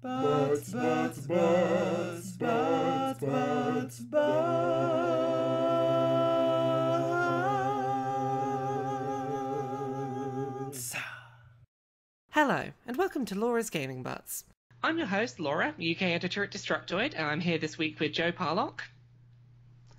Butts. Hello, and welcome to Laura's Gaming Butts. I'm your host, Laura, UK editor at Destructoid, and I'm here this week with Joe Parlock.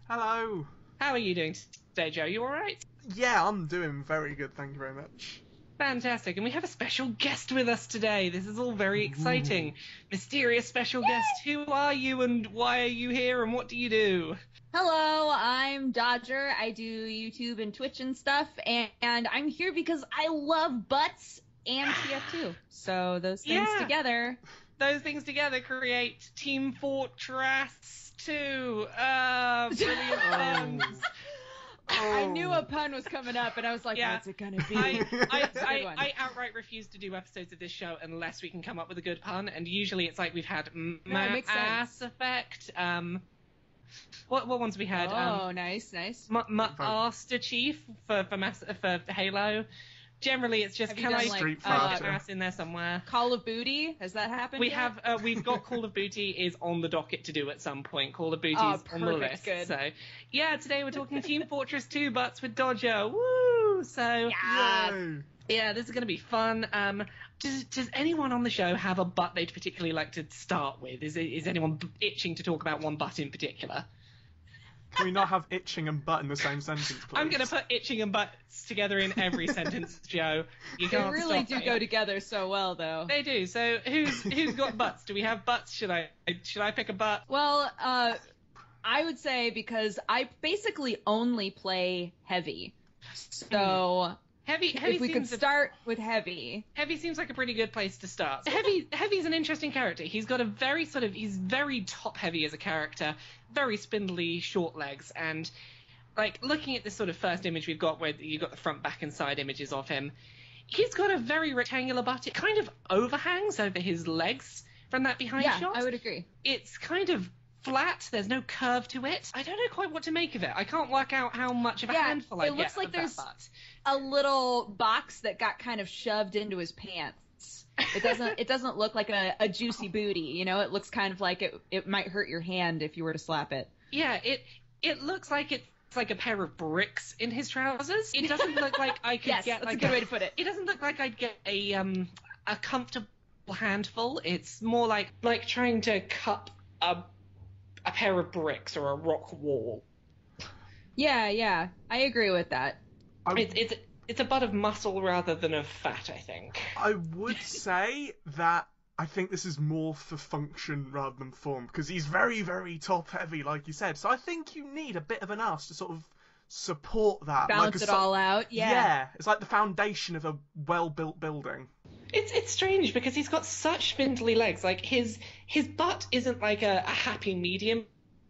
Hello. How are you doing today, Joe? You alright? Yeah, I'm doing very good, thank you very much. Fantastic, and we have a special guest with us today. This is all very exciting. Mysterious special guest. Who are you, and why are you here, and what do you do? Hello, I'm Dodger. I do YouTube and Twitch and stuff, and I'm here because I love butts and TF2. So those things together. Those things together create Team Fortress 2. Brilliant puns. I knew a pun was coming up, and I was like, what's it going to be? I outright refuse to do episodes of this show unless we can come up with a good pun, and usually it's like we've had Mass Effect. What ones we had? Oh, nice. Master Chief for Halo. Generally, it's just can I Street get Fighter ass in there somewhere. Call of Booty? Has that happened yet? We've got Call of Booty is on the docket to do at some point. Call of Booty is on the list. Good. So, yeah, today we're talking Team Fortress 2 butts with Dodger. Woo! So, Yay. yeah, this is going to be fun. Does anyone on the show have a butt they'd particularly like to start with? Is anyone itching to talk about one butt in particular? Can we not have itching and butt in the same sentence, please? I'm going to put itching and butts together in every sentence, Joe. You They can't really stop do me. go together so well, though. They do. So who's got butts? Do we have butts? Should I pick a butt? Well, I would say because I basically only play heavy. So Heavy if we could seems start with heavy. Heavy seems like a pretty good place to start. Heavy's an interesting character. He's got a very he's very top heavy as a character, very spindly, short legs, and like looking at this sort of first image we've got where you've got the front, back, and side images of him, he's got a very rectangular butt. It kind of overhangs over his legs from that behind shot. Yeah, I would agree. It's kind of flat. There's no curve to it. I don't know quite what to make of it. I can't work out how much of a handful I get. It looks like of there's that butt. a little box that got kind of shoved into his pants. It doesn't look like a juicy booty, you know? It looks kind of like it might hurt your hand if you were to slap it. Yeah, it looks like it's like a pair of bricks in his trousers. It doesn't look like I could Yes, get that's like a good way to put it. It doesn't look like I'd get a comfortable handful. It's more like trying to cup a pair of bricks or a rock wall. Yeah, I agree with that. It's a butt of muscle rather than of fat, I think. I would say that I think this is more for function rather than form, because he's very, very top heavy, like you said. So I think you need a bit of an ass to sort of support that. Balance it all out, yeah. Yeah, it's like the foundation of a well-built building. It's strange because he's got such spindly legs. Like his butt isn't like a happy medium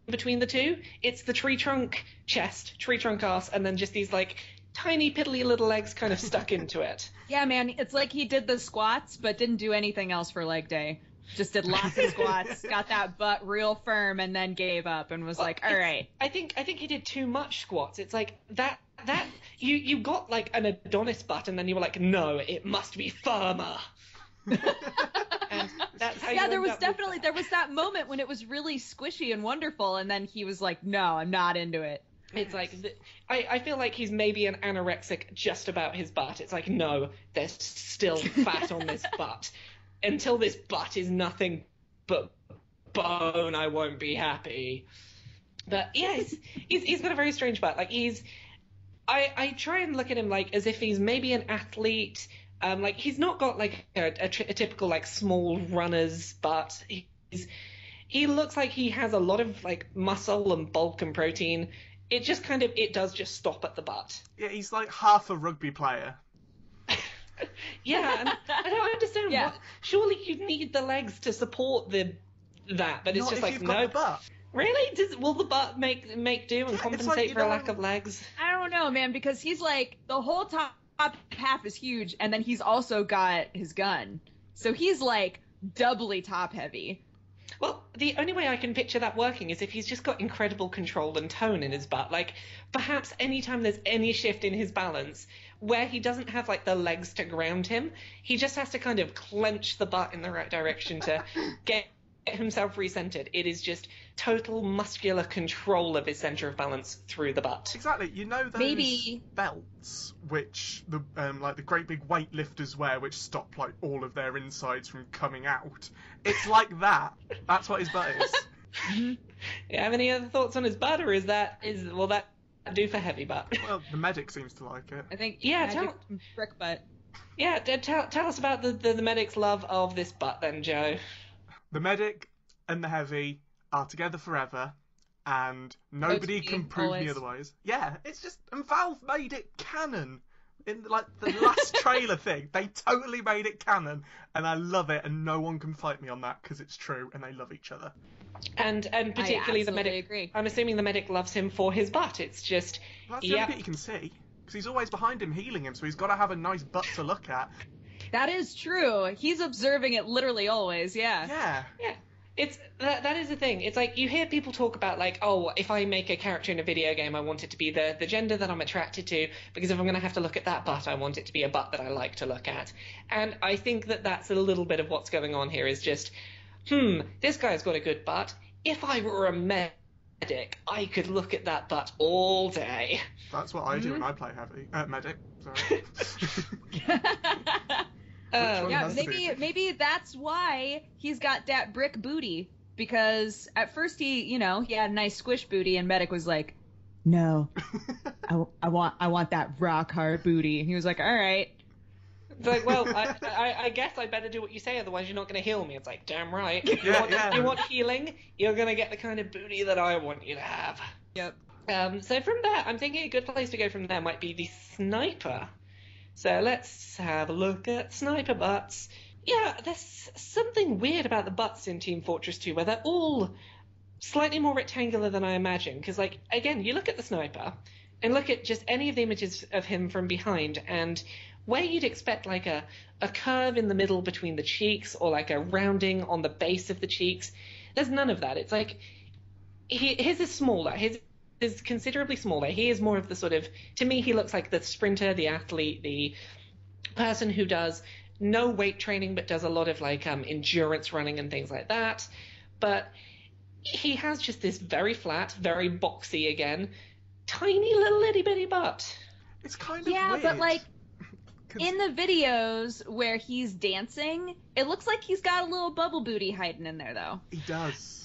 between the two. It's the tree trunk chest, tree trunk ass, and then just these like tiny piddly little legs kind of stuck into it. Yeah, man, it's like he did the squats but didn't do anything else for leg day. Just did lots of squats, got that butt real firm, and then gave up and was like, all right. I think he did too much squats. It's like that you got like an Adonis butt, and then you were like, no, it must be firmer. And that's how there was that moment when it was really squishy and wonderful, and then he was like, no, I'm not into it. It's like, I feel like he's maybe an anorexic just about his butt. It's like, no, there's still fat on this butt. Until this butt is nothing but bone, I won't be happy. But yeah, he's got a very strange butt. Like I try and look at him like as if he's maybe an athlete. Like he's not got like a typical like small runner's butt. He looks like he has a lot of like muscle and bulk and protein. It does just stop at the butt. Yeah, he's like half a rugby player. Yeah, and I don't understand. Yeah. Surely you need the legs to support that, but it's Not just if like you've no. got the butt. Really? Will the butt make do and Yeah, compensate it's like, for a lack of legs? I don't know, man, because he's like, the whole top half is huge, and then he's also got his gun. So he's like doubly top heavy. Well, the only way I can picture that working is if he's just got incredible control and tone in his butt. Like, perhaps anytime there's any shift in his balance, where he doesn't have like the legs to ground him. He just has to kind of clench the butt in the right direction to get himself recentered. It is just total muscular control of his center of balance through the butt. Exactly. You know those belts which the like the great big weightlifters wear, which stop like all of their insides from coming out. It's like that. That's what his butt is. You have any other thoughts on his butt, or will that do for heavy butt? Well, the medic seems to like it. I think brick butt. Yeah, tell us about the medic's love of this butt then, Joe. The medic and the heavy are together forever, and nobody can prove me otherwise. Yeah, it's just, and Valve made it canon in like the last trailer thing. They totally made it canon, and I love it, and no one can fight me on that because it's true, and they love each other. And particularly the medic. Agree. I'm assuming the medic loves him for his butt. It's just that's the only bit you can see, because he's always behind him healing him, so he's got to have a nice butt to look at. That is true. He's observing it literally always. Yeah. It's that is the thing. It's like you hear people talk about like, oh, if I make a character in a video game, I want it to be the gender that I'm attracted to, because if I'm going to have to look at that butt, I want it to be a butt that I like to look at. And I think that that's a little bit of what's going on here. Is just, this guy's got a good butt. If I were a medic, I could look at that butt all day. That's what I do when I play medic. Sorry. Maybe that's why he's got that brick booty, because at first he had a nice squish booty, and medic was like, no, I want that rock hard booty. And he was like, all right. It's like, well, I guess I better do what you say, otherwise you're not going to heal me. It's like, damn right. You want healing? You're going to get the kind of booty that I want you to have. Yep. So from there, I'm thinking a good place to go from there might be the sniper. So let's have a look at sniper butts. Yeah, there's something weird about the butts in Team Fortress 2, where they're all slightly more rectangular than I imagined. Because, like, again, you look at the sniper and look at just any of the images of him from behind, and where you'd expect, like, a curve in the middle between the cheeks or, like, a rounding on the base of the cheeks, there's none of that. It's like, his is smaller. His is considerably smaller. He is more of the sort of, to me, he looks like the sprinter, the athlete, the person who does no weight training but does a lot of like endurance running and things like that. But he has just this very flat, very boxy again, tiny little itty bitty butt. It's kind of weird. Yeah, but like in the videos where he's dancing, it looks like he's got a little bubble booty hiding in there though. He does.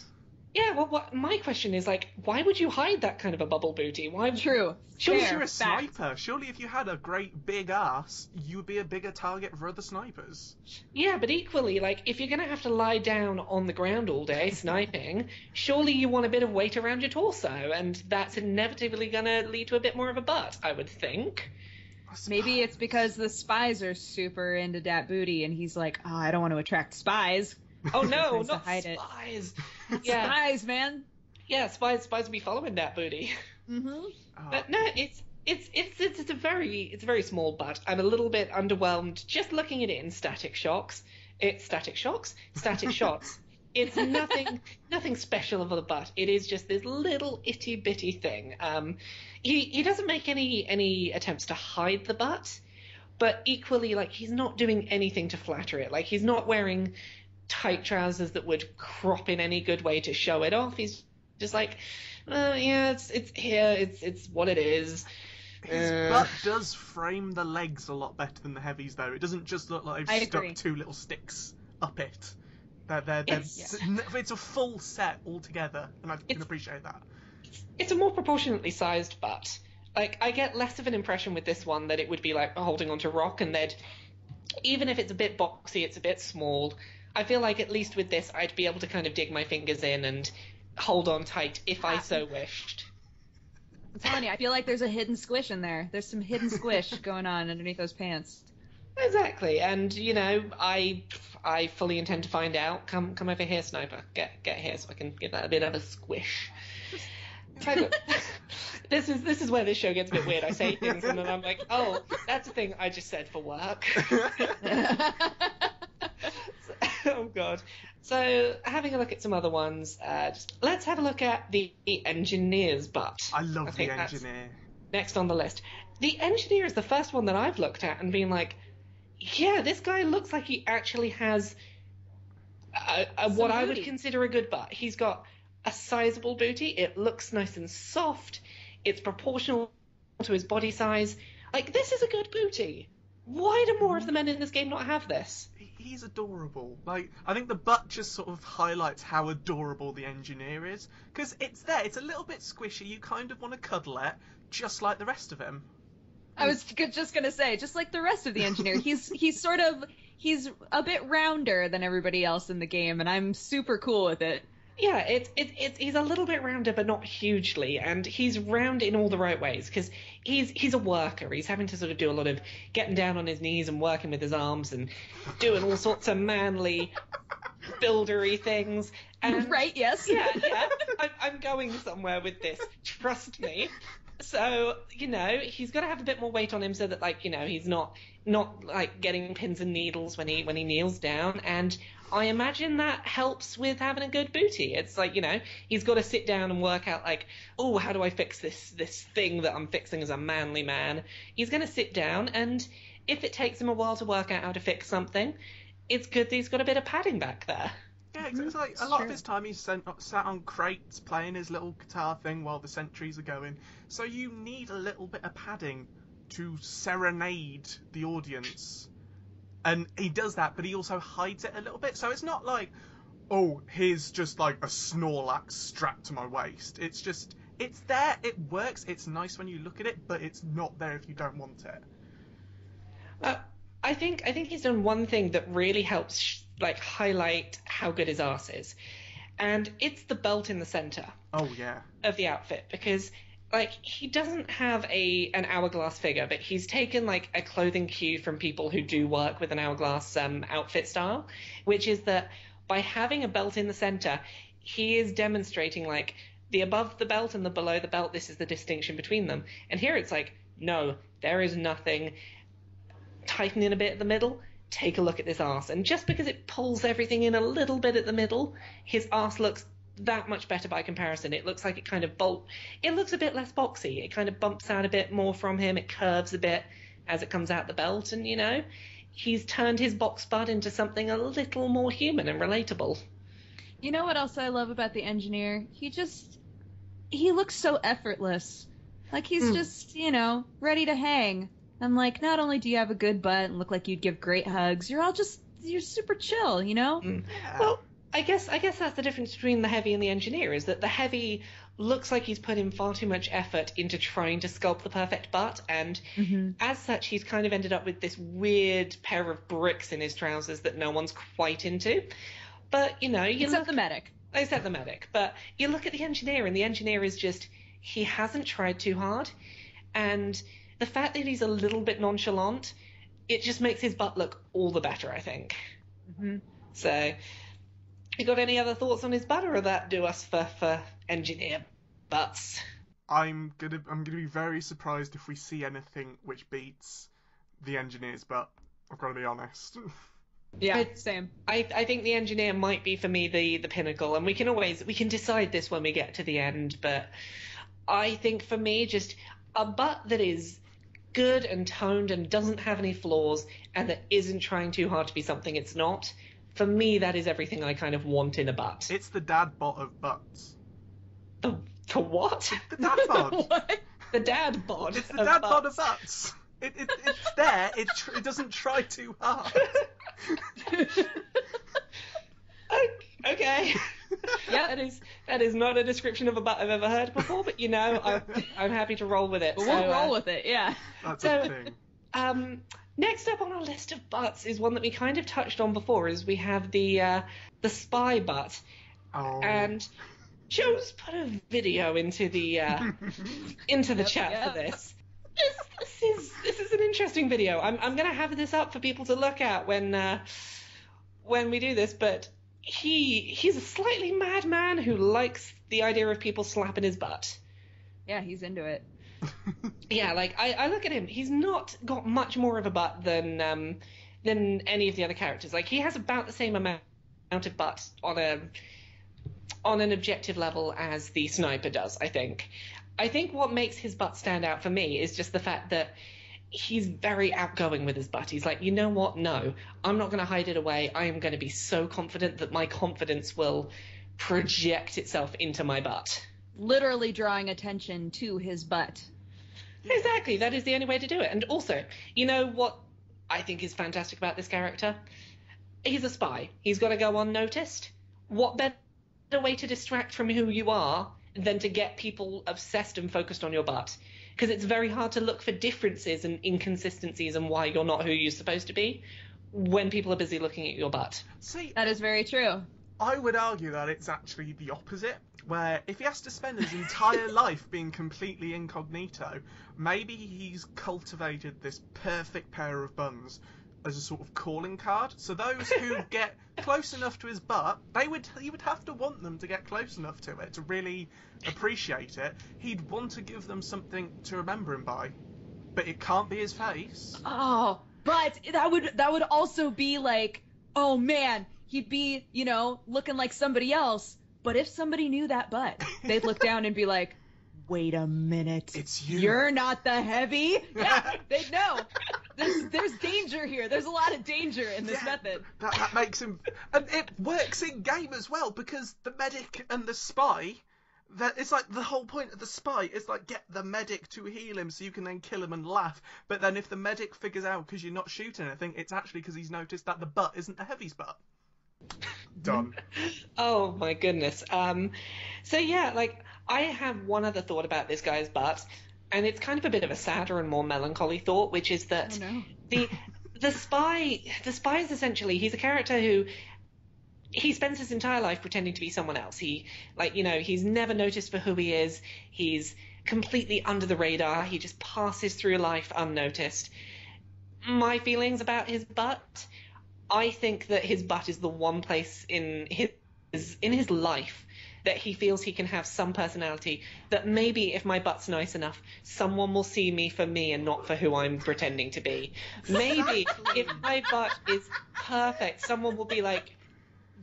Yeah, well, my question is, like, why would you hide that kind of a bubble booty? Why? True. Surely you're a sniper. Surely if you had a great big ass, you would be a bigger target for other snipers. Yeah, but equally, like, if you're going to have to lie down on the ground all day sniping, surely you want a bit of weight around your torso, and that's inevitably going to lead to a bit more of a butt, I would think. Maybe it's because the spies are super into that booty, and he's like, oh, I don't want to attract spies. Oh no, not spies. Yeah. Spies, man. Yeah, spies will be following that booty. Mm-hmm. But no, it's a very small butt. I'm a little bit underwhelmed just looking at it in static shots. It's nothing special of a butt. It is just this little itty bitty thing. He doesn't make any attempts to hide the butt, but equally, like, he's not doing anything to flatter it. Like, he's not wearing tight trousers that would crop in any good way to show it off. He's just like, yeah, it's here, it's what it is. His butt does frame the legs a lot better than the heavies, though. It doesn't just look like they've stuck two little sticks up it. It's a full set altogether, and I can appreciate that. It's a more proportionately sized butt. Like, I get less of an impression with this one that it would be like holding onto rock, and they'd, even if it's a bit boxy, it's a bit small. I feel like at least with this, I'd be able to kind of dig my fingers in and hold on tight if I so wished. I'm telling you, I feel like there's a hidden squish in there. There's some hidden squish going on underneath those pants. Exactly, and I fully intend to find out. Come over here, sniper. Get here so I can give that a bit of a squish. This is where this show gets a bit weird. I say things and then I'm like, oh, that's a thing I just said for work. Oh god. So having a look at some other ones, let's have a look at the engineer's butt. I love the engineer. Next on the list. the engineer is the first one that I've looked at and been like, yeah, this guy looks like he actually has what I would consider a good butt. He's got a sizable booty. It looks nice and soft. It's proportional to his body size. Like, this is a good booty. Why do more of the men in this game not have this? He's adorable. Like, I think the butt just sort of highlights how adorable the engineer is. Because it's there. It's a little bit squishy. You kind of want to cuddle it, just like the rest of him. I was just gonna say, just like the rest of the engineer, he's a bit rounder than everybody else in the game, and I'm super cool with it. Yeah, he's a little bit rounder, but not hugely, and he's round in all the right ways, because he's a worker. He's having to sort of do a lot of getting down on his knees and working with his arms and doing all sorts of manly, buildery things. And right, yes. Yeah, I'm going somewhere with this, trust me. So, he's got to have a bit more weight on him so that, like, he's not like getting pins and needles when he kneels down. And I imagine that helps with having a good booty. It's like, he's got to sit down and work out, like, oh, how do I fix this thing that I'm fixing as a manly man? He's going to sit down, and if it takes him a while to work out how to fix something, it's good that he's got a bit of padding back there. Yeah, it's like a lot of his time he's sat on crates playing his little guitar thing while the sentries are going. So you need a little bit of padding to serenade the audience. And he does that, but he also hides it a little bit. So it's not like, oh, here's just like a Snorlax strapped to my waist. It's just, it's there, it works, it's nice when you look at it, but it's not there if you don't want it. I think he's done one thing that really helps highlight how good his arse is, and it's the belt in the center. Oh yeah. Of the outfit, because he doesn't have an hourglass figure, but he's taken like a clothing cue from people who do work with an hourglass outfit style, which is that by having a belt in the center, he is demonstrating like the above the belt and the below the belt. This is the distinction between them, and here it's like, no, there is nothing. Tighten in a bit at the middle, take a look at this arse. And just because it pulls everything in a little bit at the middle, his arse looks that much better by comparison. It looks like it kind of it looks a bit less boxy. It kind of bumps out a bit more from him. It curves a bit as it comes out the belt. And, he's turned his box bud into something a little more human and relatable. You know what else I love about the engineer? He looks so effortless. Like he's just, ready to hang. I'm like, not only do you have a good butt and look like you'd give great hugs, you're super chill, Yeah. Well, I guess that's the difference between the heavy and the engineer, is that the heavy looks like he's put in far too much effort into trying to sculpt the perfect butt, and as such, he's kind of ended up with this weird pair of bricks in his trousers that no one's quite into. But, Except the medic. Except the medic. But you look at the engineer, and the engineer is just, he hasn't tried too hard, and the fact that he's a little bit nonchalant, it just makes his butt look all the better, I think. Mm-hmm. So, you got any other thoughts on his butt, or will that do us for engineer butts? I'm gonna be very surprised if we see anything which beats the engineer's butt. I've got to be honest. Yeah, same. I think the engineer might be for me the pinnacle, and we can decide this when we get to the end. But I think for me, just a butt that is good and toned and doesn't have any flaws and that isn't trying too hard to be something it's not, for me that is everything I kind of want in a butt. It's the dad bod of butts. The what? The dad bod. What? The dad bod. It's the dad bod of butts. It's there. It doesn't try too hard. Okay. Yeah, that is not a description of a butt I've ever heard before, but I'm happy to roll with it. But we'll roll with it, yeah. That's a thing. Next up on our list of butts is one that we kind of touched on before, is we have the spy butt. Oh. And Joe's put a video into the chat for this. This is an interesting video. I'm gonna have this up for people to look at when we do this, but he's a slightly mad man who likes the idea of people slapping his butt. Yeah, he's into it. Yeah, like I look at him, he's not got much more of a butt than any of the other characters. Like, he has about the same amount of butt on an objective level as the sniper does, I think. I think what makes his butt stand out for me is just the fact that he's very outgoing with his butt. He's like, you know what? No, I'm not going to hide it away. I am going to be so confident that my confidence will project itself into my butt. Literally drawing attention to his butt. Exactly. That is the only way to do it. And also, you know what I think is fantastic about this character? He's a spy. He's got to go unnoticed. What better way to distract from who you are than to get people obsessed and focused on your butt? Because it's very hard to look for differences and inconsistencies and why you're not who you're supposed to be when people are busy looking at your butt. See, that is very true. I would argue that it's actually the opposite, where if he has to spend his entire life being completely incognito, maybe he's cultivated this perfect pair of buns as a sort of calling card. So those who get close enough to his butt, he would have to want them to get close enough to it to really appreciate it. He'd want to give them something to remember him by, but it can't be his face. Oh, but that would also be like, oh man, he'd be, you know, looking like somebody else. But if somebody knew that butt, they'd look down and be like, wait a minute. It's you. You're not the heavy? Yeah, they'd know. There's danger here. There's a lot of danger in this method. That makes him... And it works in game as well, because the medic and the spy... It's like the whole point of the spy is like get the medic to heal him so you can then kill him and laugh. But then if the medic figures out because you're not shooting anything, it's actually because he's noticed that the butt isn't the heavy's butt. Done. Oh my goodness. So yeah, like I have one other thought about this guy's butt, and it's kind of a bit of a sadder and more melancholy thought, which is that the spy is essentially, he's a character who he spends his entire life pretending to be someone else. He, like, you know, he's never noticed for who he is. He's completely under the radar. He just passes through life unnoticed. My feelings about his butt, I think that his butt is the one place in his life that he feels he can have some personality, that maybe if my butt's nice enough, someone will see me for me and not for who I'm pretending to be. Maybe if my butt is perfect, someone will be like,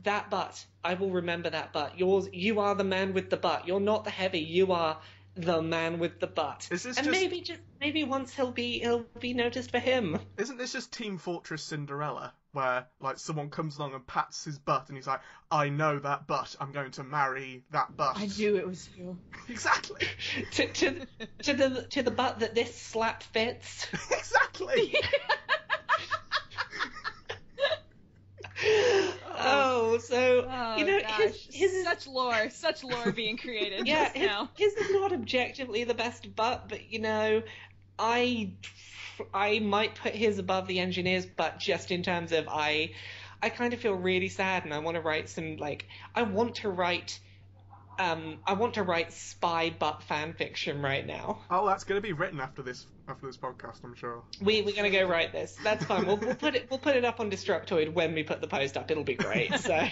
that butt, I will remember that butt. You are the man with the butt. You're not the heavy. You are the man with the butt. Maybe once he'll be noticed for him. Isn't this just Team Fortress Cinderella, where like someone comes along and pats his butt and he's like, I know that butt. I'm going to marry that butt. I knew it was you. Exactly. to the butt that this slap fits. Exactly. You know, gosh. his such lore being created. Yeah, now. His is not objectively the best butt, but you know, I might put his above the engineer's butt just in terms of I kind of feel really sad and I want to write some I want to write spy butt fan fiction right now. Oh, that's going to be written after this podcast, I'm sure. We're going to go write this. That's fine. We'll put it up on Destructoid when we put the post up. It'll be great. So,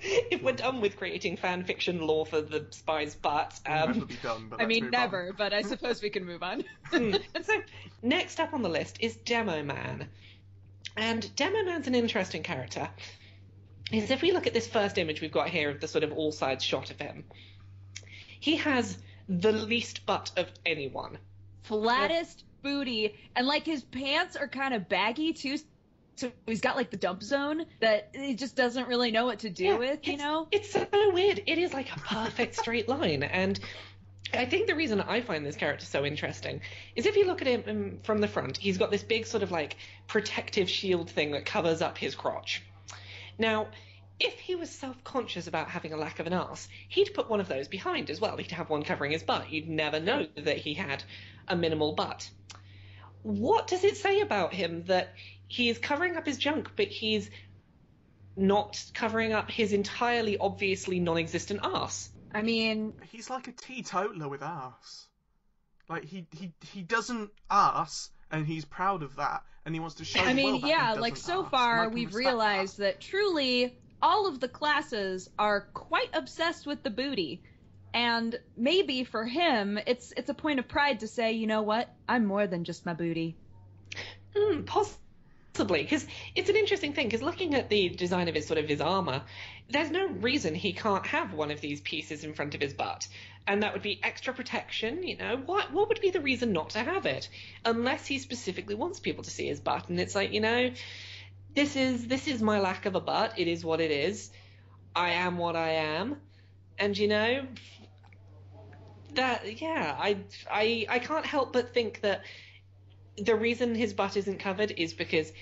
if we're done with creating fan fiction lore for the spy's butt, never be done. But never. But I suppose we can move on. And so, next up on the list is Demoman, and Demoman's an interesting character. Is if we look at this first image we've got here of the sort of all sides shot of him, he has the least butt of anyone. Flattest booty, and like his pants are kind of baggy too, so he's got like the dump zone that he just doesn't really know what to do with, you know? It's so weird. It is like a perfect straight line, and I think the reason I find this character so interesting is if you look at him from the front, he's got this big sort of like protective shield thing that covers up his crotch. Now, if he was self-conscious about having a lack of an arse, he'd put one of those behind as well. He'd have one covering his butt. You'd never know that he had a minimal butt. What does it say about him that he is covering up his junk, but he's not covering up his entirely obviously non-existent arse? I mean, he's like a teetotaler with arse. Like he doesn't arse, and he's proud of that, and he wants to show. So far we've realized that truly all of the classes are quite obsessed with the booty, and maybe for him it's a point of pride to say, you know what, I'm more than just my booty. Possibly. Possibly, because it's an interesting thing, because looking at the design of his armor, there's no reason he can't have one of these pieces in front of his butt. And that would be extra protection, you know. What would be the reason not to have it? Unless he specifically wants people to see his butt. And it's like, you know, this is my lack of a butt. It is what it is. I am what I am. And, you know, that, yeah, I can't help but think that the reason his butt isn't covered is because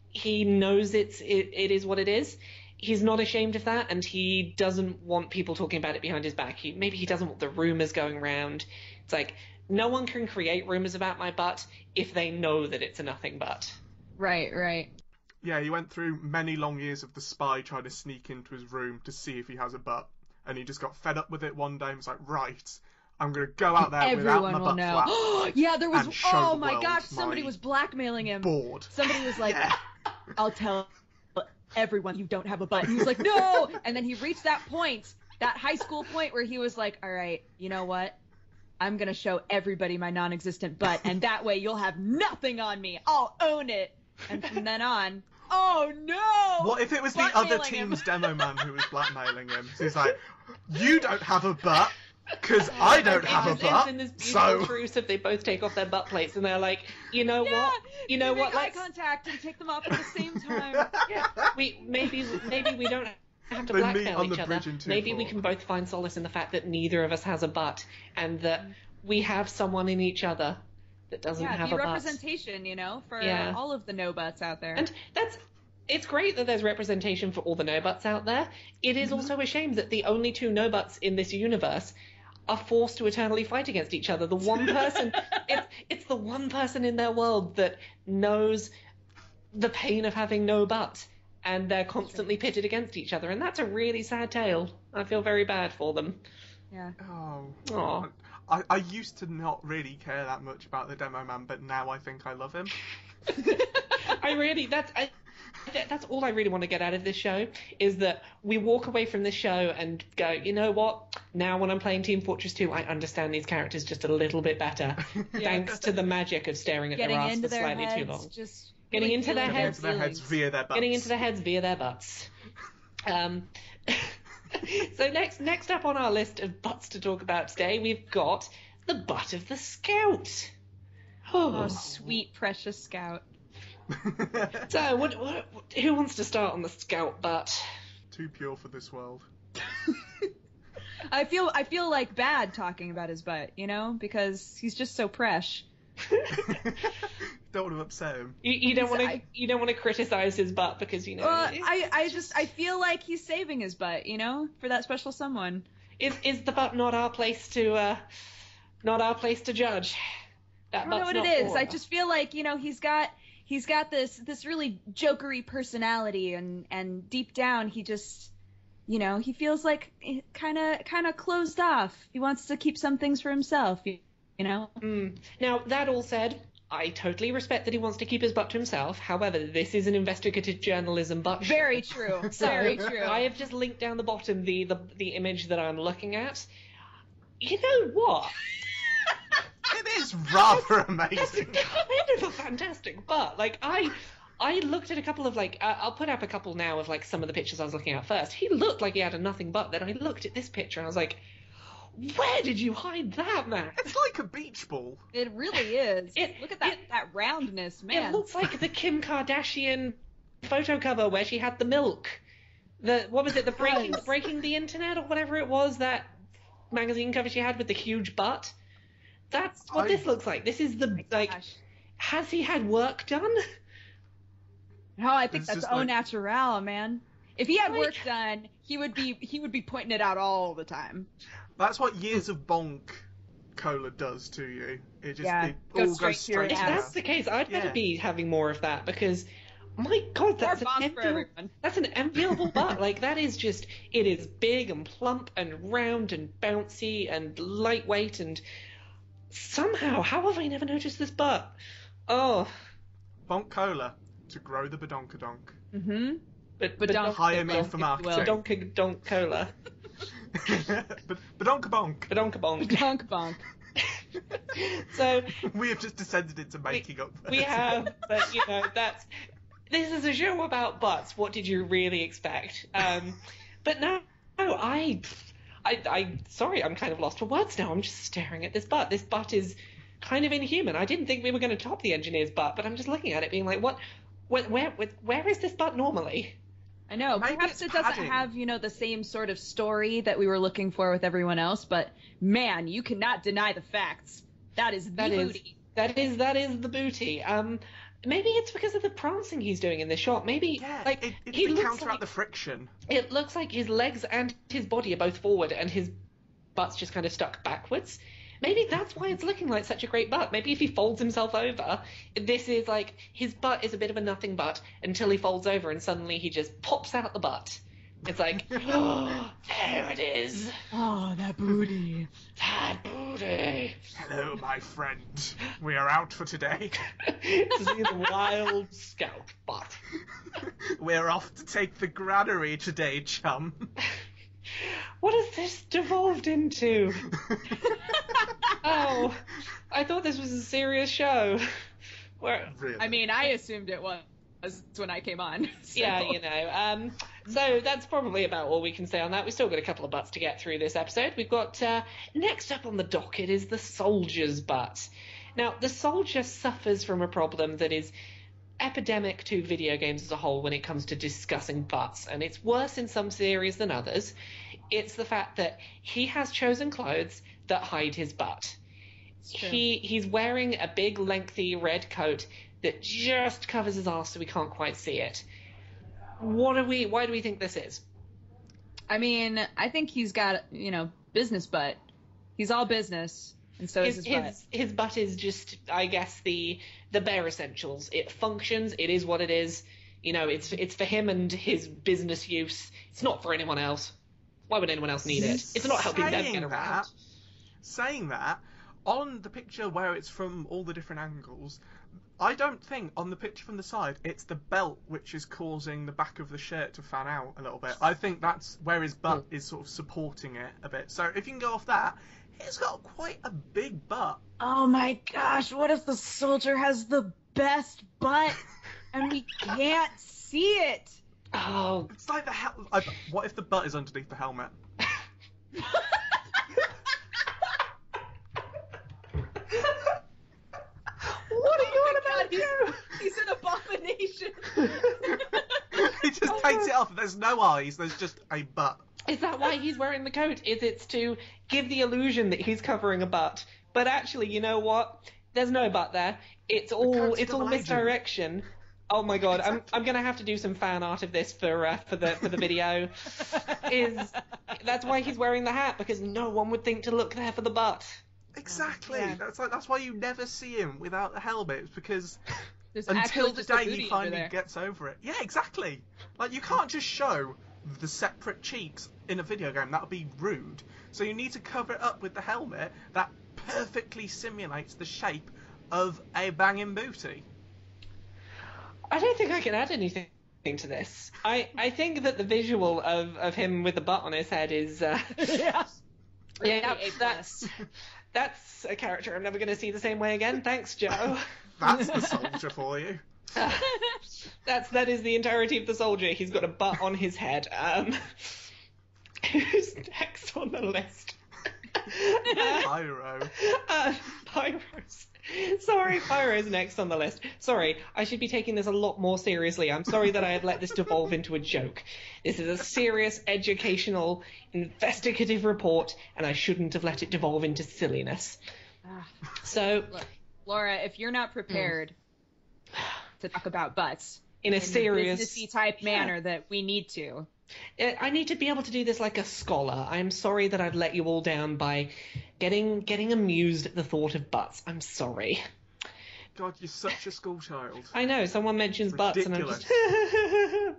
he knows it is what it is. He's not ashamed of that, and he doesn't want people talking about it behind his back. Maybe he doesn't want the rumors going around. It's like, no one can create rumors about my butt if they know that it's a nothing butt. Right. Yeah, he went through many long years of the spy trying to sneak into his room to see if he has a butt, and he just got fed up with it one day and was like, right, I'm going to go out there without my butt flap. Yeah, there was, oh my gosh, somebody was blackmailing him. Bored. Somebody was like, I'll tell everyone you don't have a butt. And he was like, no! And then he reached that point, that high school point where he was like, all right, you know what? I'm going to show everybody my non-existent butt, and that way you'll have nothing on me. I'll own it. And from then on, oh no! What if it was the other team's Demoman who was blackmailing him? So he's like, you don't have a butt, because I don't have a butt, in this beautiful truce if they both take off their butt plates and they're like, you know what? You know what? Eye contact and take them off at the same time. Yeah, maybe we don't have to blackmail each other. Maybe we can both find solace in the fact that neither of us has a butt, and that we have someone in each other that doesn't have a butt. Representation, you know, for all of the no butts out there. And it's great that there's representation for all the no butts out there. It is also a shame that the only two no butts in this universe are forced to eternally fight against each other. The one person, it's the one person in their world that knows the pain of having no butt, and they're constantly pitted against each other, and that's a really sad tale. I feel very bad for them. Yeah. Oh. I used to not really care that much about the Demoman, but now I think I love him. That's all I really want to get out of this show, is that we walk away from this show and go, you know what? Now when I'm playing Team Fortress 2, I understand these characters just a little bit better, thanks to the magic of staring at their ass for slightly too long. Getting into their heads via their butts. Getting into their heads via their butts. So next up on our list of butts to talk about today, we've got the butt of the Scout. Oh, sweet, precious Scout. So, who wants to start on the Scout butt? Too pure for this world. I feel like bad talking about his butt, you know, because he's just so fresh. Don't want to upset him. You don't want to criticize his butt because, you know. I feel like he's saving his butt, you know, for that special someone. Is the butt not our place to judge? I don't know what it is. I just feel like, you know, he's got this really jokery personality, and deep down he just, you know, he feels like kind of closed off. He wants to keep some things for himself, you know. Now, that all said, I totally respect that he wants to keep his butt to himself. However, this is an investigative journalism butt show. Very true. Very true. I have just linked down the bottom the image that I'm looking at. You know what? It is rather amazing. It's kind of a fantastic butt. Like, I looked at a couple of, like, I'll put up a couple now of, like, some of the pictures I was looking at first. He looked like he had a nothing butt. Then I looked at this picture and I was like, where did you hide that, man? It's like a beach ball. It really is. Look at that roundness, man. It looks like the Kim Kardashian photo cover where she had the milk. What was it? The Breaking the Internet or whatever it was, that magazine cover she had with the huge butt. That's what this looks like. This is has he had work done? No, I think that's au naturel, man. If he had work done, he would be pointing it out all the time. That's what years of bonk cola does to you. It just it all goes straight If that's the case, I'd better be having more of that, because my God, that's an enviable butt. Like, that is just, it is big and plump and round and bouncy and lightweight, and somehow, how have I never noticed this butt? Oh. Bonk cola to grow the badonkadonk. Mm-hmm. But hire me for marketing. Badonkadonk cola. Badonkabonk. Badonkabonk. Badonkabonk. So we have just descended into making up. We have, but you know, this is a show about butts. What did you really expect? But no, sorry, I'm kind of lost for words now. I'm just staring at this butt. This butt is kind of inhuman. I didn't think we were going to top the engineer's butt, but I'm just looking at it being like, where is this butt normally? I know. Maybe perhaps it padding. doesn't have, the same sort of story that we were looking for with everyone else, but man, you cannot deny the facts. That is the booty. That is the booty. Maybe it's because of the prancing he's doing in this shot. Maybe it's to counteract the friction. It looks like his legs and his body are both forward, and his butt's just kind of stuck backwards. Maybe that's why it's looking like such a great butt. Maybe if he folds himself over, this is like his butt is a bit of a nothing butt until he folds over, and suddenly he just pops out the butt. It's like, oh, there it is. Oh, that booty. That booty. Hello, my friend. We are out for today. To see the wild scalp butt. We're off to take the granary today, chum. What has this devolved into? Oh, I thought this was a serious show. Really? I mean, I assumed it was when I came on. So. Yeah, so that's probably about all we can say on that. We've still got a couple of butts to get through this episode. We've got, next up on the docket is the soldier's butt. Now, the soldier suffers from a problem that is epidemic to video games as a whole when it comes to discussing butts, and it's worse in some series than others. It's the fact that he has chosen clothes that hide his butt. He's wearing a big, lengthy red coat that just covers his arse so we can't quite see it. Why do we think this is? I mean, I think he's got, business butt. He's all business, and so is his butt. His butt is just, I guess, the bare essentials. It functions. It is what it is. It's for him and his business use. It's not for anyone else. Why would anyone else need it? It's not helping them get around. Saying that, on the picture where it's from all the different angles, I don't think on the picture from the side it's the belt which is causing the back of the shirt to fan out a little bit. I think that's where his butt is sort of supporting it a bit. So if you can go off that, he's got quite a big butt. Oh my gosh, what if the soldier has the best butt and we can't see it? Oh. It's like what if the butt is underneath the helmet? What are you on about here? He's an abomination. He just takes it off. There's no eyes. There's just a butt. Is that why he's wearing the coat? It's to give the illusion that he's covering a butt? But actually, you know what? There's no butt there. It's all misdirection. Oh my god, I'm gonna have to do some fan art of this for the video. That's why he's wearing the hat, because no one would think to look there for the butt. Exactly. Yeah. That's why you never see him without the helmet. It's because There's until the just a day booty he over finally there. gets over it. Yeah, exactly. Like, you can't just show the separate cheeks in a video game. That would be rude. So you need to cover it up with the helmet that perfectly simulates the shape of a banging booty. I don't think I can add anything to this. I think that the visual of him with the butt on his head is that's a character I'm never going to see the same way again. Thanks, Joe. That's the soldier for you. That is the entirety of the soldier. He's got a butt on his head. Who's next on the list? Pyro. Pyro's. Sorry, Pyro's next on the list. Sorry, I should be taking this a lot more seriously. I'm sorry that I had let this devolve into a joke. This is a serious, educational, investigative report, and I shouldn't have let it devolve into silliness. So, look, Laura, if you're not prepared to talk about butts in a serious, businessy type manner that we need to, I need to be able to do this like a scholar. I'm sorry that I've let you all down by getting amused at the thought of butts. I'm sorry. God, you're such a schoolchild. I know. Someone mentions butts and I'm just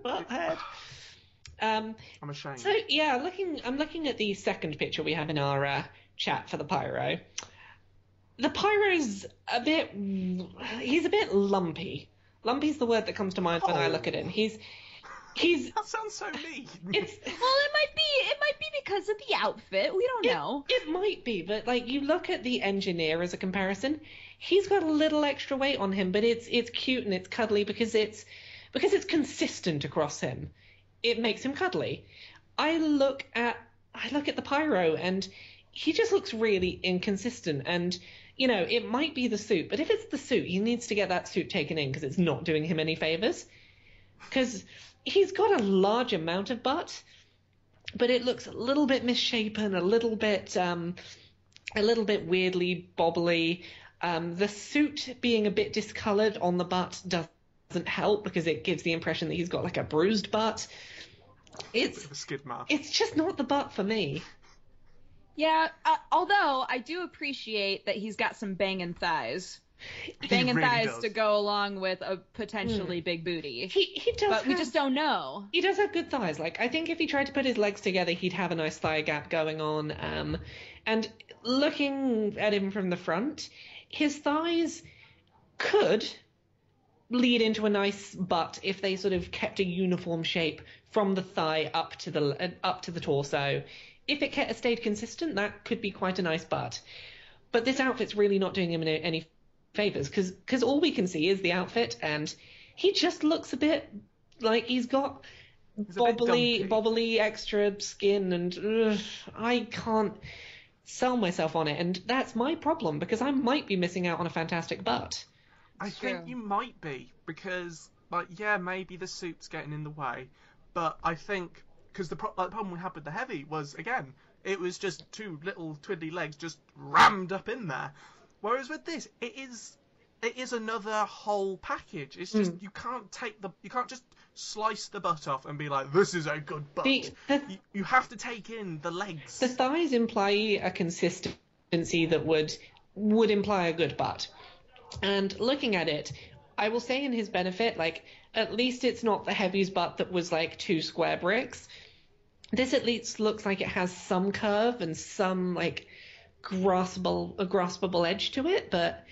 butthead. I'm ashamed. So yeah, I'm looking at the second picture we have in our chat for the Pyro. The Pyro's he's a bit lumpy. Lumpy's the word that comes to mind when I look at him. He's that sounds so mean. it might be because of the outfit. We don't know. It might be, but like you look at the engineer as a comparison, he's got a little extra weight on him, but it's cute and it's cuddly because it's because it's consistent across him, it makes him cuddly. I look at the Pyro, and he just looks really inconsistent. And, you know, it might be the suit, but if it's the suit, he needs to get that suit taken in, because it's not doing him any favors. Because he's got a large amount of butt, but it looks a little bit misshapen, a little bit weirdly bobbly. The suit being a bit discolored on the butt doesn't help, because it gives the impression that he's got like a bruised butt. It's a skid mark. It's just not the butt for me. Yeah, although I do appreciate that he's got some banging thighs. Banging really thighs does. to go along with a potentially big booty. He does, but we just don't know. He does have good thighs. Like, I think if he tried to put his legs together, he'd have a nice thigh gap going on. And looking at him from the front, his thighs could lead into a nice butt if they sort of kept a uniform shape from the thigh up to the torso. If it stayed consistent, that could be quite a nice butt. But this outfit's really not doing him any favors, because all we can see is the outfit, and he just looks a bit like he's got bobbly extra skin, and I can't sell myself on it, and that's my problem, because I might be missing out on a fantastic butt. I think you might be, because, like, yeah, maybe the suit's getting in the way, but I think, because the problem we had with the Heavy was, again, it was just two little twiddly legs just rammed up in there. Whereas with this, it is another whole package. It's just you can't just slice the butt off and be like, this is a good butt. You have to take in the legs. The thighs imply a consistency that would imply a good butt. And looking at it, I will say in his benefit, like, at least it's not the Heavy's butt that was like 2 square bricks. This at least looks like it has some curve and some like graspable edge to it, but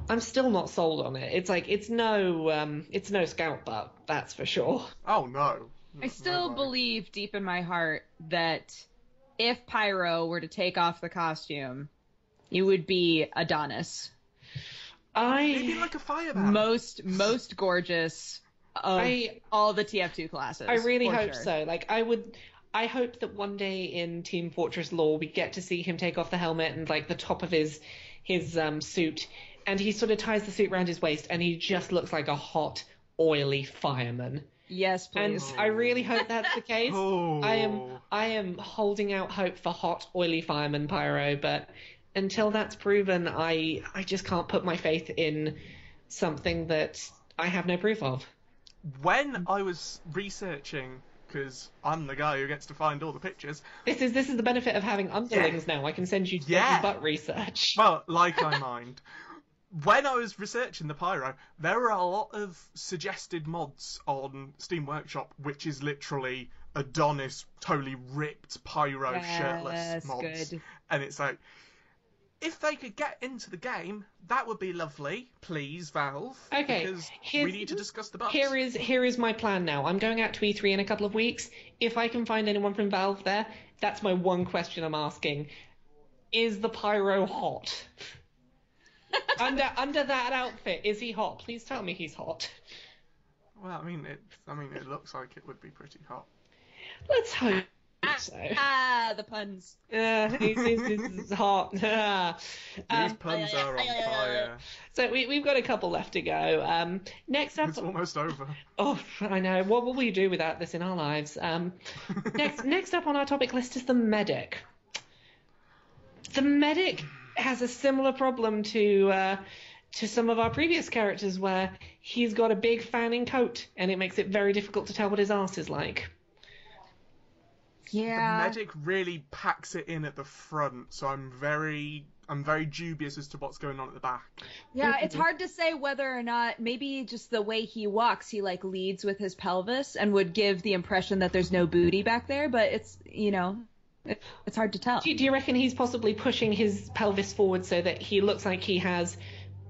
I'm still not sold on it. It's like it's no scout butt, that's for sure. Oh no. I still believe deep in my heart that if Pyro were to take off the costume, it would be Adonis. Maybe like a fireman. Most gorgeous of all the TF2 classes. I really hope so. Like, I hope that one day in Team Fortress lore we get to see him take off the helmet and like the top of his suit, and he sort of ties the suit around his waist, and he just looks like a hot, oily fireman. Yes, please. And I really hope that's the case. I am holding out hope for hot, oily fireman Pyro, but until that's proven, I just can't put my faith in something that I have no proof of. When I was researching, because I'm the guy who gets to find all the pictures. This is the benefit of having underlings now. I can send you butt research. Well, like I mind. When I was researching the Pyro, there were a lot of suggested mods on Steam Workshop, which is literally Adonis totally ripped Pyro shirtless mods. Good. And it's like, if they could get into the game, that would be lovely. Please, Valve. Okay. Because we need to discuss the bugs. Here is my plan now. I'm going out to E3 in a couple of weeks. If I can find anyone from Valve there, that's my one question I'm asking. Is the Pyro hot? under that outfit, is he hot? Please tell me he's hot. Well, it looks like it would be pretty hot. Let's hope so. The puns. He's hot. These puns are on fire. So we've got a couple left to go. Next up, it's almost over. Oh, I know. What will we do without this in our lives? Next up on our topic list is the medic. The medic has a similar problem to some of our previous characters, where he's got a big fanning coat, and it makes it very difficult to tell what his arse is like. Yeah. The medic really packs it in at the front, so I'm very dubious as to what's going on at the back. Yeah, it's hard to say whether or not, maybe just the way he walks, he like leads with his pelvis and would give the impression that there's no booty back there, but it's, it's hard to tell. Do you reckon he's possibly pushing his pelvis forward so that he looks like he has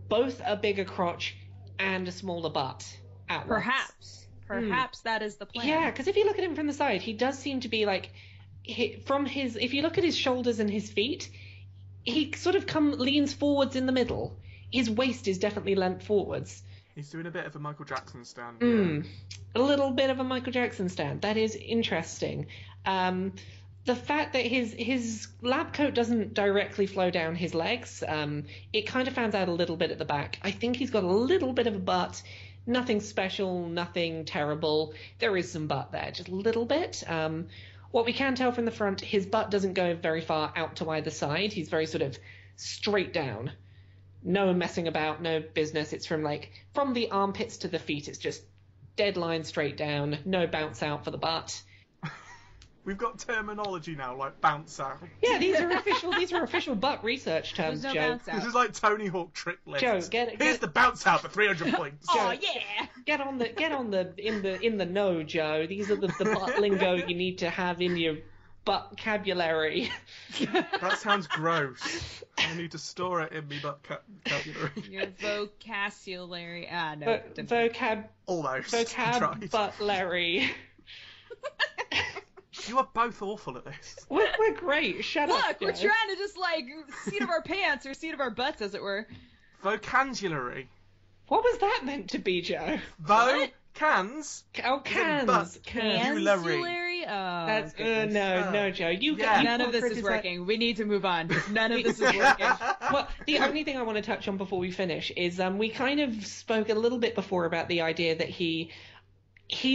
both a bigger crotch and a smaller butt at once? Perhaps that is the plan. Yeah, because if you look at him from the side, he does seem to be like, if you look at his shoulders and his feet, he sort of leans forwards in the middle. His waist is definitely leant forwards, He's doing a bit of a Michael Jackson stand. A little bit of a Michael Jackson stand. That is interesting. The fact that his lab coat doesn't directly flow down his legs, it kind of fans out a little bit at the back. I think he's got a little bit of a butt. Nothing special, nothing terrible. There is some butt there, just a little bit. What we can tell from the front, his butt doesn't go very far out to either side. He's very sort of straight down. No messing about, no business. It's from the armpits to the feet. It's just dead line straight down. No bounce out for the butt. We've got terminology now, like bounce out. Yeah, these are official butt research terms, no Joe. bounce out. This is like Tony Hawk trick list. Joe, Here's the bounce out for 300 points. Oh yeah! Get on in the know, Joe. These are the butt lingo you need to have in your butt-cabulary. That sounds gross. I need to store it in me butt-cabulary. Your vocabulary. No. Vocab. Almost. Vocab butt-larry. You are both awful at this. We're great. Shut up. Look, we're trying to just seat of our pants or seat of our butts, as it were. Vocabulary. What was that meant to be, Joe? Cans. Oh, cans. Vocabulary. Oh, that's no, Joe. None of this is working. We need to move on. None of this is working. Well, the only thing I want to touch on before we finish is we kind of spoke a little bit before about the idea that he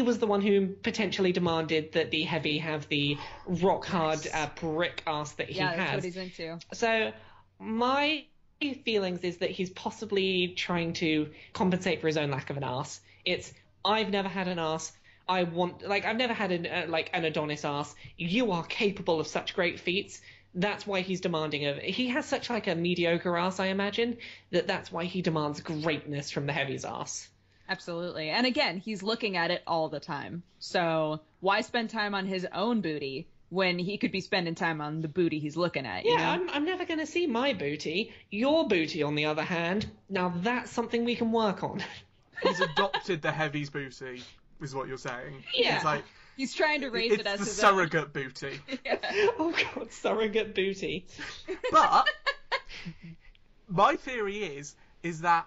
was the one who potentially demanded that the heavy have the rock hard brick ass that he has. Yeah, that's what he's into. So my feelings is that he's possibly trying to compensate for his own lack of an ass. I've never had an ass. I've never had an Adonis ass. You are capable of such great feats. That's why he's demanding of. He has such a mediocre ass, I imagine, that's why he demands greatness from the heavy's ass. Absolutely. And again, he's looking at it all the time. So why spend time on his own booty when he could be spending time on the booty he's looking at? You know? I'm never going to see my booty. Your booty, on the other hand, now that's something we can work on. He's adopted the heavy's booty, is what you're saying. Yeah. He's trying to raise it as his surrogate booty. Yeah. Oh, God, surrogate booty. But my theory is that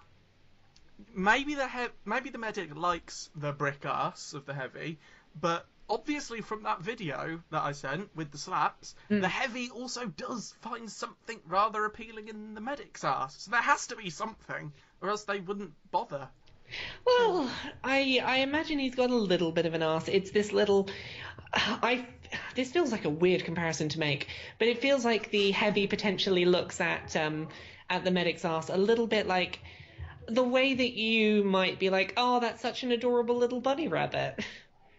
maybe the medic likes the brick ass of the heavy, but obviously from that video that I sent with the slaps, the heavy also does find something rather appealing in the medic's ass. So there has to be something, or else they wouldn't bother. Well, I imagine he's got a little bit of an ass. It's this little... This feels like a weird comparison to make, but it feels like the heavy potentially looks at the medic's ass a little bit like the way that you might be like, oh, that's such an adorable little bunny rabbit.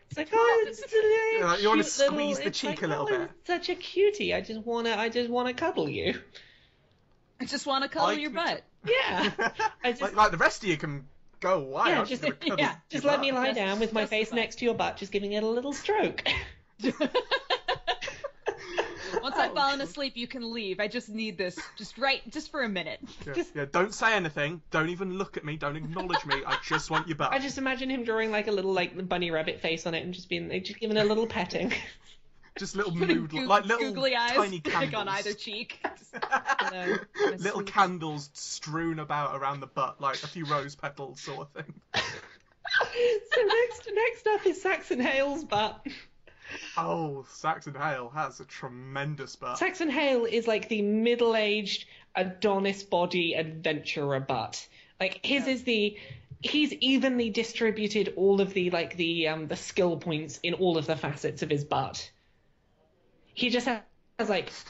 It's like, oh, it's you want to squeeze the cheek a little bit. It's such a cutie. I just wanna cuddle you. I just want to cuddle your butt. Yeah. Like the rest of you can go away. Yeah, just let me lie down with my face next to your butt, just giving it a little stroke. Once I've fallen asleep, you can leave. I just need this, just for a minute. Yeah, don't say anything. Don't even look at me. Don't acknowledge me. I just want your butt. I just imagine him drawing a little bunny rabbit face on it and just giving it a little petting. Just little mood, like little googly eyes tiny candles on either cheek. Little candles strewn about around the butt, like a few rose petals, sort of thing. So next up is Saxondale's butt. Oh, Saxondale has a tremendous butt. Saxondale is like the middle-aged Adonis body adventurer butt. Like his is he's evenly distributed all of the skill points in all of the facets of his butt. He just has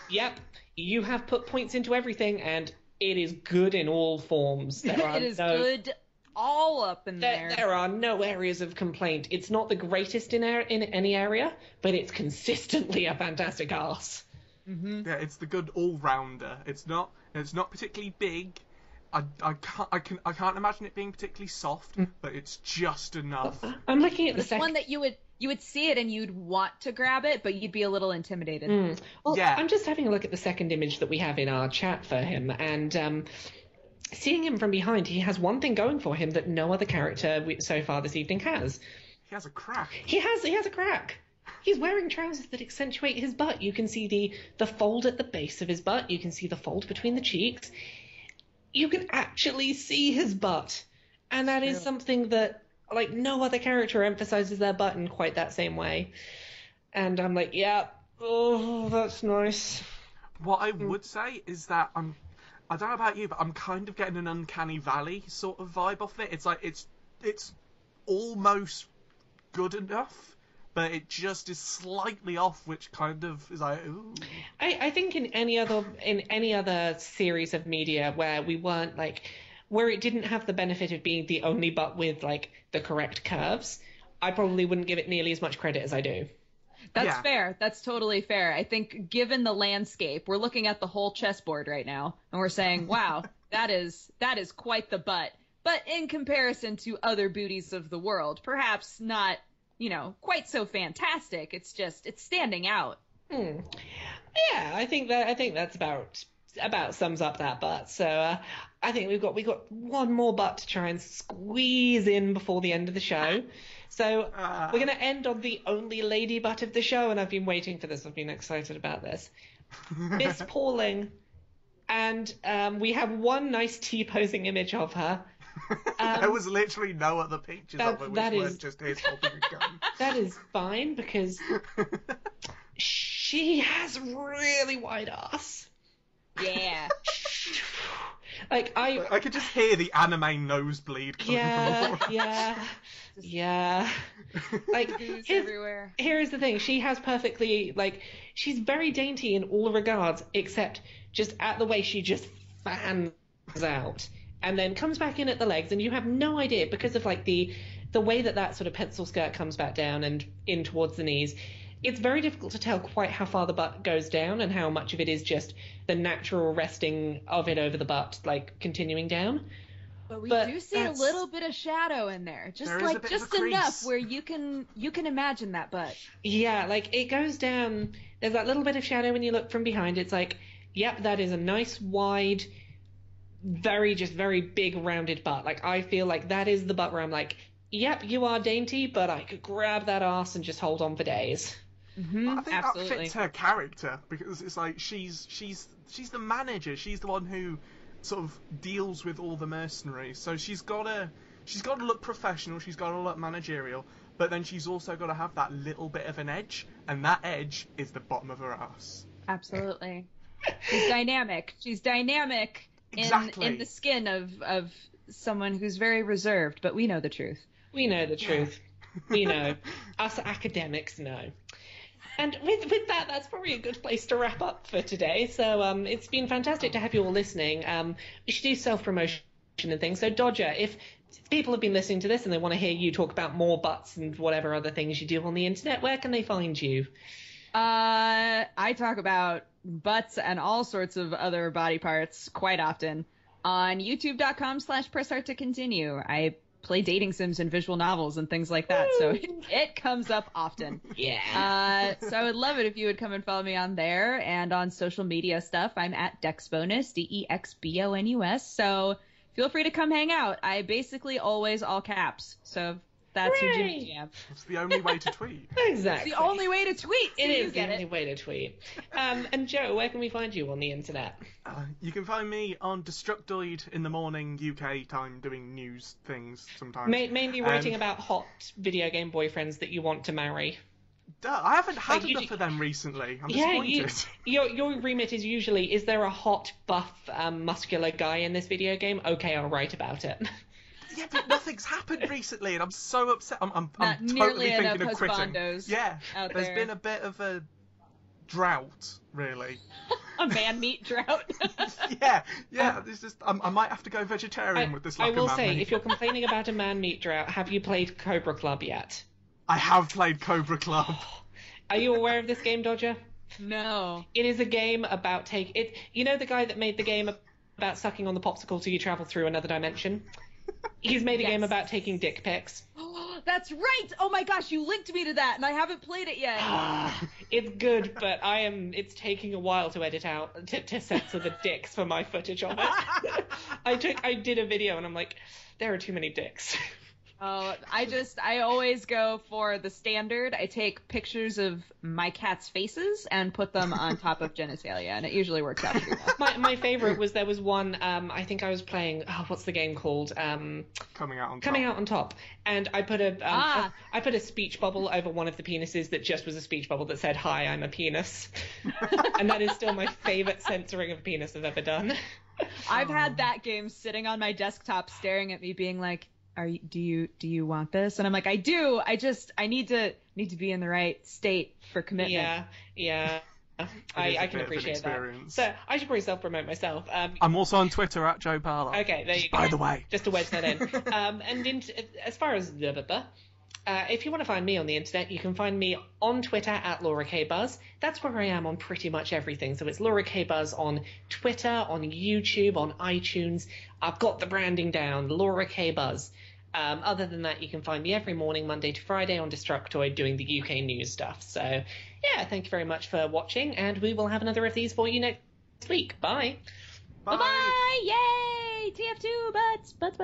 yep, you have put points into everything, and it is good in all forms. It is good all up in there. There are no areas of complaint. It's not the greatest in any area, but it's consistently a fantastic arse. Mm-hmm. Yeah, it's the good all-rounder. It's not particularly big. I can't imagine it being particularly soft, but it's just enough. I'm looking at the second one that you would see it and you'd want to grab it, but you'd be a little intimidated. Well, yeah. I'm just having a look at the second image that we have in our chat for him, and seeing him from behind, he has one thing going for him that no other character so far this evening has. He has a crack. He has a crack. He's wearing trousers that accentuate his butt. You can see the fold at the base of his butt. You can see the fold between the cheeks. You can actually see his butt. And that is something that, like, no other character emphasizes their butt in quite that same way. And I'm like, yeah, oh, that's nice. What I would say is that I don't know about you, but I'm kind of getting an Uncanny Valley sort of vibe off it. It's like, it's almost good enough, but it just is slightly off, which kind of is like, ooh. I think in any other series of media where we weren't like, where it didn't have the benefit of being the only butt with like the correct curves, I probably wouldn't give it nearly as much credit as I do. That's fair. That's totally fair. I think given the landscape, we're looking at the whole chessboard right now, and we're saying, wow, that is quite the butt. But in comparison to other booties of the world, perhaps not, quite so fantastic. It's standing out. Yeah, I think that's about sums up that butt. So I think we got one more butt to try and squeeze in before the end of the show. So we're going to end on the only lady butt of the show, and I've been waiting for this. I've been excited about this. Miss Pauling. And we have one nice T-posing image of her. There was literally no other pictures of her, which weren't just his holding a gun. That is fine, because she has really wide ass. Yeah. Like, I could just hear the anime nosebleed coming from the Yeah. Like, here's the thing. She has perfectly, like, she's very dainty in all regards, except just at the way she just fans out and then comes back in at the legs, and you have no idea, because of, like, the way that sort of pencil skirt comes back down and in towards the knees. It's very difficult to tell quite how far the butt goes down and how much of it is just the natural resting of it over the butt, like, continuing down. But we do see a little bit of shadow in there, just enough where you can imagine that butt. Yeah, like, it goes down. There's that little bit of shadow when you look from behind. It's like, yep, that is a nice wide, very big rounded butt. Like, I feel like that is the butt where I'm like, yep, you are dainty, but I could grab that ass and just hold on for days. Mm-hmm, I think that fits her character, because it's like she's the manager. She's the one who sort of deals with all the mercenaries. So she's got to look professional. She's got to look managerial. But then she's also got to have that little bit of an edge, and that edge is the bottom of her ass. Absolutely. She's dynamic. She's dynamic in the skin of someone who's very reserved. But we know the truth. We know the truth. We know. Us academics know. And with that, that's probably a good place to wrap up for today. So it's been fantastic to have you all listening. We should do self-promotion and things. So Dodger, if people have been listening to this and they want to hear you talk about more butts and whatever other things you do on the internet, where can they find you? I talk about butts and all sorts of other body parts quite often on youtube.com/pressarttocontinue. I play dating sims and visual novels and things like that, so it comes up often. Yeah. So I would love it if you would come and follow me on there, and on social media stuff, I'm at DexBonus, DexBonus, so feel free to come hang out. I basically always all caps, so that's your Jimmy Jam. It's the only way to tweet. Exactly. It's the only way to tweet. It is the only way to tweet. And Joe, where can we find you on the internet? You can find me on Destructoid in the morning UK time, doing news things sometimes. Mainly writing about hot video game boyfriends that you want to marry. I haven't had enough of them recently. I'm disappointed. Your remit is usually, is there a hot, buff, muscular guy in this video game? Okay, I'll write about it. Yeah, but nothing's happened recently, and I'm so upset. I'm totally thinking of quitting. Yeah, there's been a bit of a drought, really. A man meat drought. yeah. There's just I might have to go vegetarian with this. I will say, if you're complaining about a man meat drought, have you played Cobra Club yet? I have played Cobra Club. Are you aware of this game, Dodger? No. It is a game about you know the guy that made the game about sucking on the popsicle till you travel through another dimension? He's made a game about taking dick pics. That's right! Oh my gosh, you linked me to that, and I haven't played it yet. It's good, but it's taking a while to edit out, to censor the dicks for my footage on it. I did a video, and I'm like, there are too many dicks. Oh, I always go for the standard. I take pictures of my cat's faces and put them on top of genitalia, and it usually works out pretty well. My favorite was there was one, I think I was playing, what's the game called? Coming Out on Top. And I put a speech bubble over one of the penises that just was a speech bubble that said, "Hi, I'm a penis." And that is still my favorite censoring of a penis I've ever done. I've had that game sitting on my desktop staring at me being like, do you want this? And I'm like, I do. I need to be in the right state for commitment. Yeah. I can appreciate that. So I should probably self-promote myself. I'm also on Twitter at Joe Parler. Okay, there you go. By the way. Just to wedge that in. As far as if you want to find me on the internet, you can find me on Twitter at LauraKBuzz. That's where I am on pretty much everything. So it's LauraKBuzz on Twitter, on YouTube, on iTunes. I've got the branding down, LauraKBuzz. Other than that, you can find me every morning, Monday to Friday, on Destructoid doing the UK news stuff. So, yeah, thank you very much for watching, and we will have another of these for you next week. Bye. Bye-bye! Yay! TF2 butts! Butts.